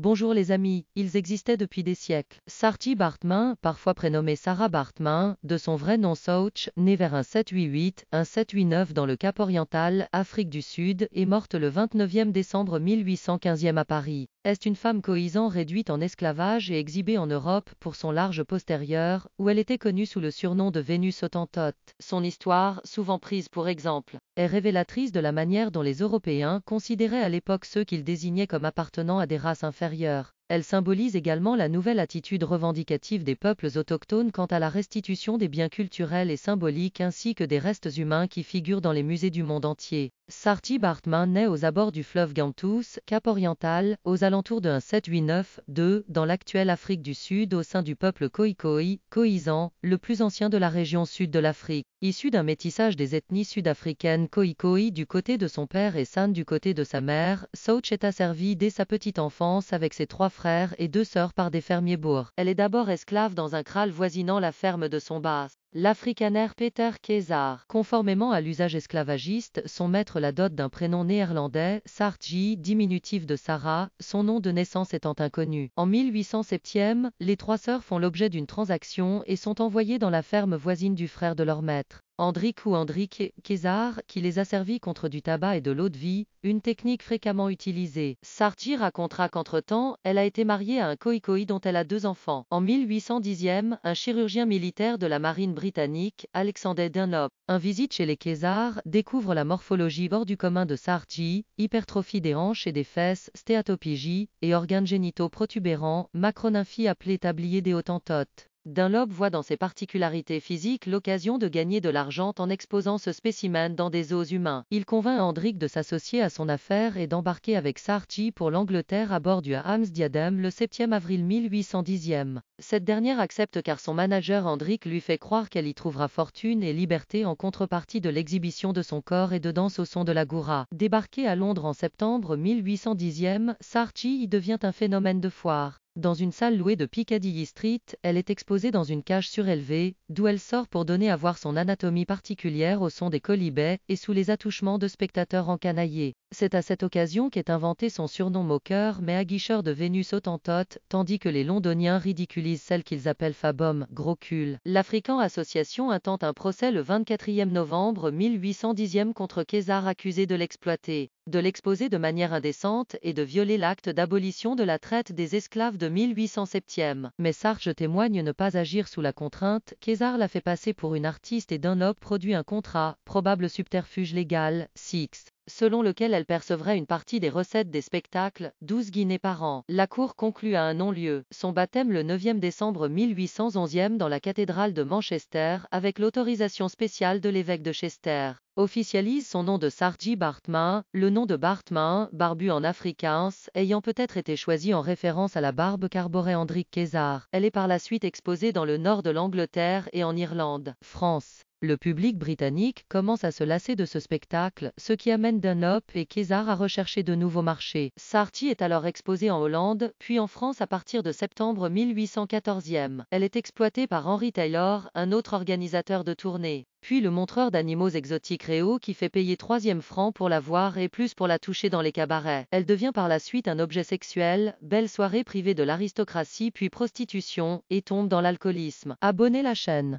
Bonjour les amis, ils existaient depuis des siècles. Saartjie Baartman, parfois prénommée Sarah Baartman, de son vrai nom Souch, née vers un 788, un 789 dans le Cap Oriental, Afrique du Sud, et morte le 29 décembre 1815 à Paris, est une femme coïsan réduite en esclavage et exhibée en Europe pour son large postérieur, où elle était connue sous le surnom de Vénus Hottentote. Son histoire, souvent prise pour exemple, est révélatrice de la manière dont les Européens considéraient à l'époque ceux qu'ils désignaient comme appartenant à des races inférieures. Elle symbolise également la nouvelle attitude revendicative des peuples autochtones quant à la restitution des biens culturels et symboliques ainsi que des restes humains qui figurent dans les musées du monde entier. Saartjie Baartman naît aux abords du fleuve Gantous, Cap Oriental, aux alentours de 1789-2, dans l'actuelle Afrique du Sud au sein du peuple Khoikhoi, Khoisan, le plus ancien de la région sud de l'Afrique. Issu d'un métissage des ethnies sud-africaines Khoikhoi du côté de son père et San du côté de sa mère, Souch est asservie dès sa petite enfance avec ses 3 frères et 2 sœurs par des fermiers boers. Elle est d'abord esclave dans un kraal voisinant la ferme de son bas. L'Afrikaner Peter Keizer. Conformément à l'usage esclavagiste, son maître la dote d'un prénom néerlandais, Saartjie, diminutif de Sarah, son nom de naissance étant inconnu. En 1807, les 3 sœurs font l'objet d'une transaction et sont envoyées dans la ferme voisine du frère de leur maître, Hendrik ou Hendrik Keizer, qui les asservit contre du tabac et de l'eau de vie, une technique fréquemment utilisée. Saartjie racontera qu'entre-temps, elle a été mariée à un Khoikhoi dont elle a 2 enfants. En 1810, un chirurgien militaire de la marine britannique, Alexander Dunlop, en visite chez les Keizer, découvre la morphologie hors du commun de Saartjie, hypertrophie des hanches et des fesses, stéatopygie, et organes génitaux protubérants, macronymphie appelée tablier des Hottentotes. Dunlop voit dans ses particularités physiques l'occasion de gagner de l'argent en exposant ce spécimen dans des os humains. Il convainc Hendrik de s'associer à son affaire et d'embarquer avec Saartjie pour l'Angleterre à bord du Ham's Diadem le 7 avril 1810. Cette dernière accepte car son manager Hendrik lui fait croire qu'elle y trouvera fortune et liberté en contrepartie de l'exhibition de son corps et de danse au son de la goura. Débarquée à Londres en septembre 1810, Saartjie y devient un phénomène de foire. Dans une salle louée de Piccadilly Street, elle est exposée dans une cage surélevée, d'où elle sort pour donner à voir son anatomie particulière au son des colibets et sous les attouchements de spectateurs encanaillés. C'est à cette occasion qu'est inventé son surnom moqueur mais aguicheur de Vénus Hottentote, tandis que les Londoniens ridiculisent celle qu'ils appellent Fabum, gros cul. L'African Association intente un procès le 24 novembre 1810 contre Keizer accusé de l'exploiter, de l'exposer de manière indécente et de violer l'acte d'abolition de la traite des esclaves de 1807. Mais Saartjie témoigne ne pas agir sous la contrainte, Keizer la fait passer pour une artiste et Dunlop produit un contrat, probable subterfuge légal, selon lequel elle percevrait une partie des recettes des spectacles, 12 guinées par an. La cour conclut à un non-lieu, son baptême le 9 décembre 1811 dans la cathédrale de Manchester, avec l'autorisation spéciale de l'évêque de Chester. Officialise son nom de Saartjie Baartman, le nom de Baartman, barbu en afrikaans, ayant peut-être été choisi en référence à la barbe qu'arborait Hendrik Keizer. Elle est par la suite exposée dans le nord de l'Angleterre et en Irlande, France. Le public britannique commence à se lasser de ce spectacle, ce qui amène Dunlop et Keizer à rechercher de nouveaux marchés. Saartjie est alors exposée en Hollande, puis en France à partir de septembre 1814. Elle est exploitée par Henry Taylor, un autre organisateur de tournées, puis le montreur d'animaux exotiques Réo qui fait payer 3e franc pour la voir et plus pour la toucher dans les cabarets. Elle devient par la suite un objet sexuel, belle soirée privée de l'aristocratie puis prostitution, et tombe dans l'alcoolisme. Abonnez la chaîne.